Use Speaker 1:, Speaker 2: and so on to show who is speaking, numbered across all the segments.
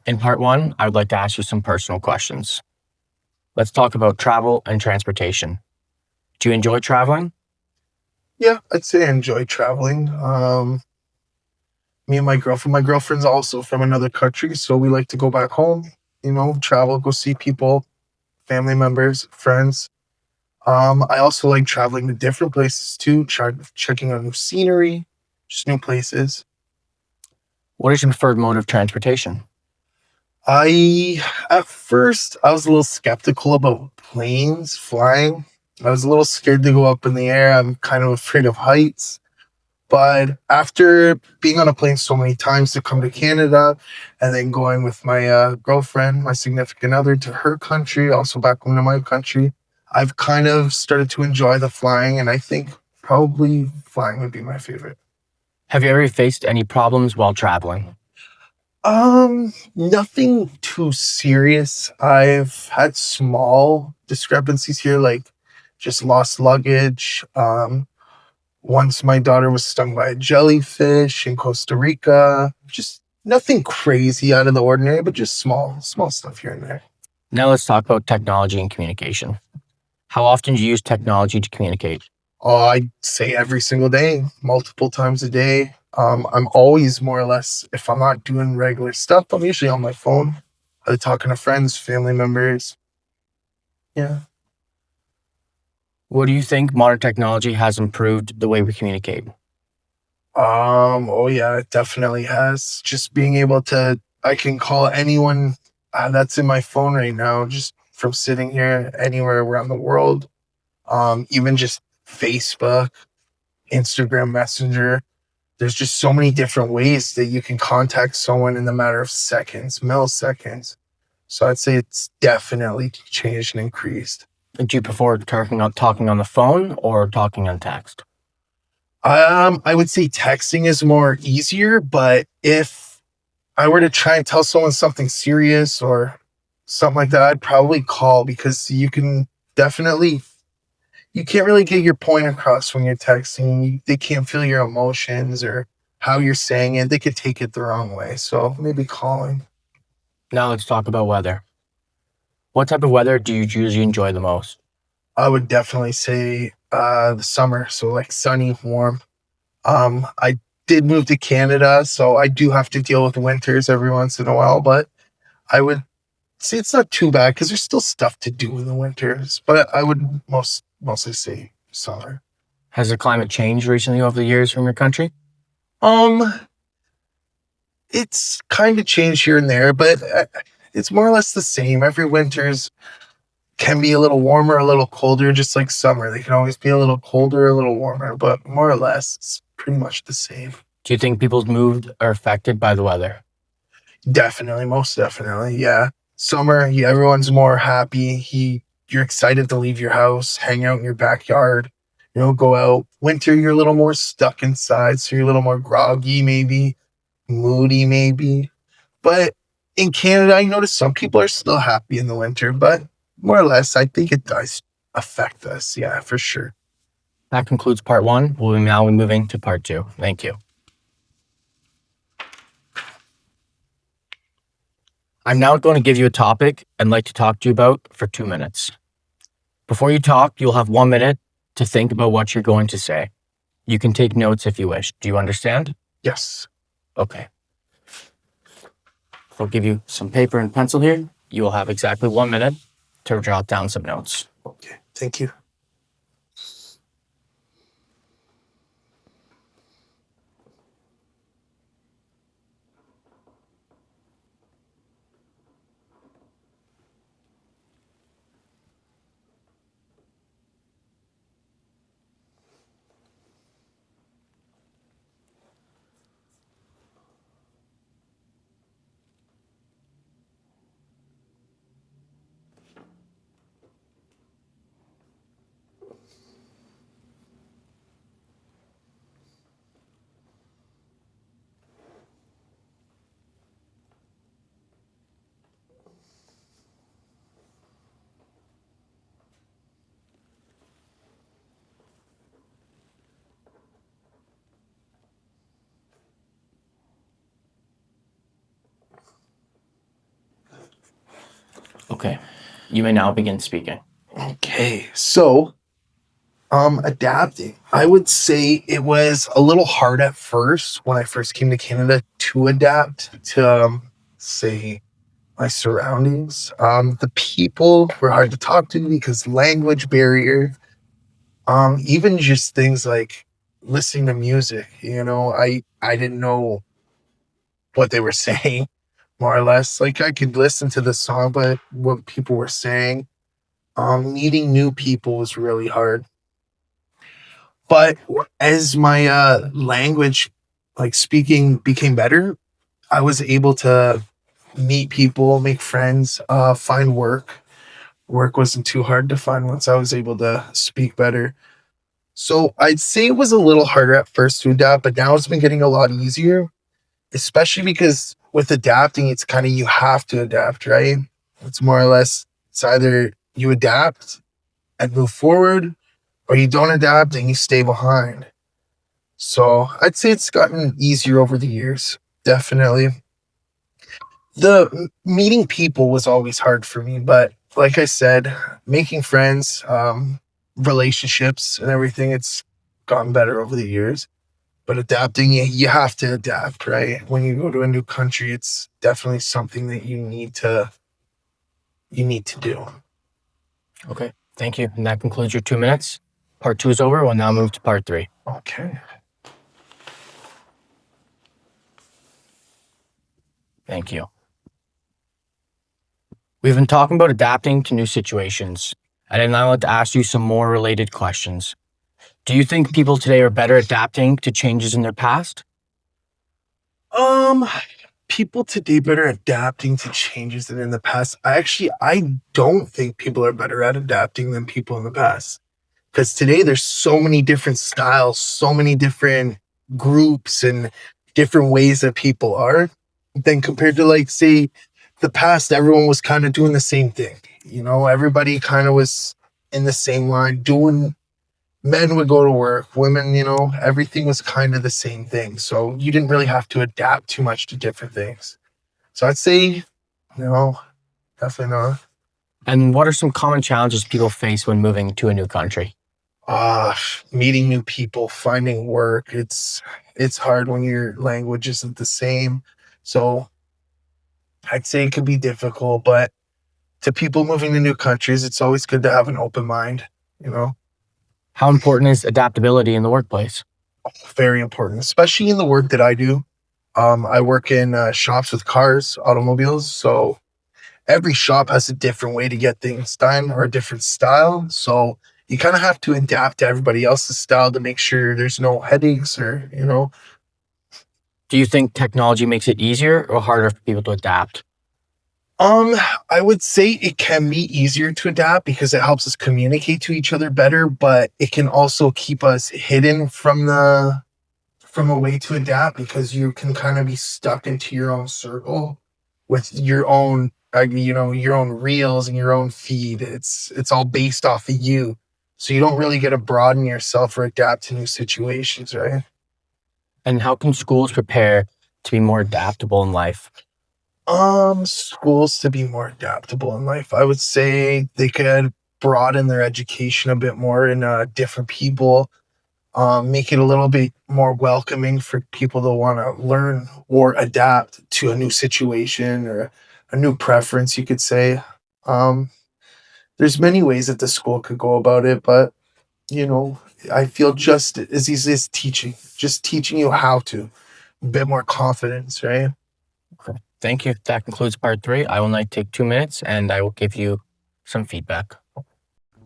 Speaker 1: In part one, I would like to ask you some personal questions. Let's talk about travel and transportation. Do you enjoy traveling?
Speaker 2: Yeah, I'd say I enjoy traveling. Me and my girlfriend's also from another country, so we like to go back home, travel, go see people, family members, friends. I also like traveling to different places too, checking out new scenery, just new places.
Speaker 1: What is your preferred mode of transportation?
Speaker 2: At first, I was a little skeptical about planes flying. I was a little scared to go up in the air. I'm kind of afraid of heights. But after being on a plane so many times to come to Canada and then going with my girlfriend, my significant other, to her country, also back home to my country, I've kind of started to enjoy the flying. And I think probably flying would be my favorite.
Speaker 1: Have you ever faced any problems while traveling?
Speaker 2: Nothing too serious. I've had small discrepancies here, like just lost luggage. Once my daughter was stung by a jellyfish in Costa Rica. Just nothing crazy out of the ordinary, but just small stuff here and there.
Speaker 1: Now let's talk about technology and communication. How often do you use technology to communicate?
Speaker 2: Oh, I'd say every single day, multiple times a day. I'm always more or less, if I'm not doing regular stuff, I'm usually on my phone, talking to friends, family members. Yeah.
Speaker 1: What do you think modern technology has improved the way we communicate?
Speaker 2: Oh yeah, it definitely has. Just being able to, I can call anyone that's in my phone right now, just from sitting here anywhere around the world. Even just Facebook, Instagram Messenger. There's just so many different ways that you can contact someone in the matter of seconds, milliseconds. So I'd say it's definitely changed and increased.
Speaker 1: Do you prefer talking on the phone or talking on text?
Speaker 2: I would say texting is more easier, but if I were to try and tell someone something serious or something like that, I'd probably call because definitely, you can't really get your point across when you're texting. They can't feel your emotions or how you're saying it. They could take it the wrong way. So maybe calling.
Speaker 1: Now let's talk about weather. What type of weather do you usually enjoy the most?
Speaker 2: I would definitely say the summer. So like sunny, warm. I did move to Canada, so I do have to deal with winters every once in a while, but I would say it's not too bad because there's still stuff to do in the winters. But I would mostly say summer.
Speaker 1: Has the climate changed recently over the years from your country?
Speaker 2: Um, it's kind of changed here and there, but it's more or less the same. Every winters can be a little warmer, a little colder, just like summer. They can always be a little colder, a little warmer, but more or less, it's pretty much the same.
Speaker 1: Do you think people's moods are affected by the weather?
Speaker 2: Definitely, most definitely, yeah. Summer, yeah, everyone's more happy. You're excited to leave your house, hang out in your backyard, go out. Winter, you're a little more stuck inside, so you're a little more groggy, maybe moody, maybe. But in Canada, I notice some people are still happy in the winter, but more or less, I think it does affect us. Yeah, for sure.
Speaker 1: That concludes part one. We'll now be moving to part two. Thank you. I'm now going to give you a topic I'd like to talk to you about for 2 minutes. Before you talk, you'll have 1 minute to think about what you're going to say. You can take notes if you wish. Do you understand?
Speaker 2: Yes.
Speaker 1: Okay. I'll give you some paper and pencil here. You will have exactly 1 minute to jot down some notes.
Speaker 2: Okay. Thank you.
Speaker 1: Okay. You may now begin speaking.
Speaker 2: Okay. So, adapting. I would say it was a little hard at first when I first came to Canada to adapt to, say, my surroundings. The people were hard to talk to because language barrier. Even just things like listening to music. I didn't know what they were saying, more or less. Like I could listen to the song, but what people were saying. Meeting new people was really hard. But as my language, like speaking, became better, I was able to meet people, make friends, find work. Work wasn't too hard to find once I was able to speak better. So I'd say it was a little harder at first to adapt, but now it's been getting a lot easier, especially because with adapting, it's kind of you have to adapt, right? It's more or less, it's either you adapt and move forward, or you don't adapt and you stay behind. So I'd say it's gotten easier over the years. Definitely. The meeting people was always hard for me, but like I said, making friends, relationships and everything, it's gotten better over the years. But adapting, you have to adapt, right? When you go to a new country, it's definitely something that you need to do.
Speaker 1: Okay. Thank you. And that concludes your 2 minutes. Part 2 is over. We'll now move to part 3.
Speaker 2: Okay.
Speaker 1: Thank you. We've been talking about adapting to new situations, and I'd now like to ask you some more related questions. Do you think people today are better adapting to changes in their past?
Speaker 2: Um, People today better adapting to changes than in the past. I don't think people are better at adapting than people in the past. Because today there's so many different styles, so many different groups and different ways that people are. Then compared to like say the past, everyone was kind of doing the same thing. Everybody kind of was in the same line doing. Men would go to work, women, everything was kind of the same thing. So you didn't really have to adapt too much to different things. So I'd say, no, definitely not.
Speaker 1: And what are some common challenges people face when moving to a new country?
Speaker 2: uh Meeting new people, finding work, it's hard when your language isn't the same. So I'd say it could be difficult, but to people moving to new countries, it's always good to have an open mind, you know.
Speaker 1: How important is adaptability in the workplace?
Speaker 2: Very important, especially in the work that I do. I work in shops with cars, automobiles, so every shop has a different way to get things done or a different style. So you kind of have to adapt to everybody else's style to make sure there's no headaches or.
Speaker 1: Do you think technology makes it easier or harder for people to adapt?
Speaker 2: Um, I would say it can be easier to adapt because it helps us communicate to each other better, but it can also keep us hidden from a way to adapt because you can kind of be stuck into your own circle with your own your own reels and your own feed. It's all based off of you. So you don't really get to broaden yourself or adapt to new situations, right?
Speaker 1: And how can schools prepare to be more adaptable in life?
Speaker 2: Schools to be more adaptable in life. I would say they could broaden their education a bit more in different people, make it a little bit more welcoming for people to want to learn or adapt to a new situation or a new preference, you could say. Um, there's many ways that the school could go about it, but you know, I feel just as easy as teaching, just teaching you how to, a bit more confidence, right?
Speaker 1: Okay. Thank you. That concludes part 3. I will now take 2 minutes and I will give you some feedback.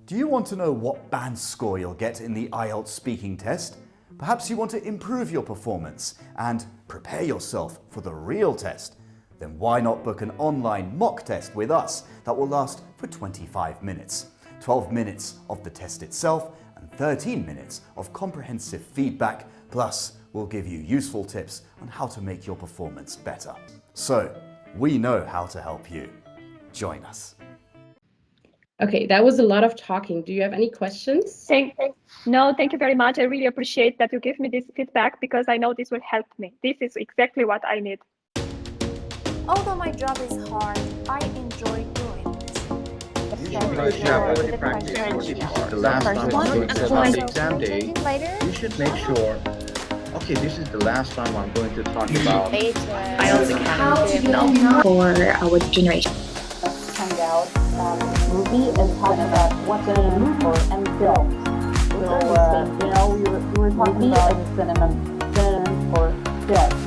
Speaker 3: Do you want to know what band score you'll get in the IELTS speaking test? Perhaps you want to improve your performance and prepare yourself for the real test? Then why not book an online mock test with us that will last for 25 minutes? 12 minutes of the test itself and 13 minutes of comprehensive feedback, plus we'll give you useful tips on how to make your performance better. So, we know how to help you. Join us.
Speaker 4: Okay, that was a lot of talking. Do you have any questions?
Speaker 5: No, thank you very much. I really appreciate that you give me this feedback because I know this will help me. This is exactly what I need.
Speaker 6: Although my job is hard, I enjoy doing this. because you have already practiced for this part. The last time I'm going to on the exam day, you should make sure. Okay, this is the last time I'm going to talk about
Speaker 7: IELTS Academy for our generation.
Speaker 8: Hang out movie and talk about what's in the movie and film. So, we were talking about synonyms for film.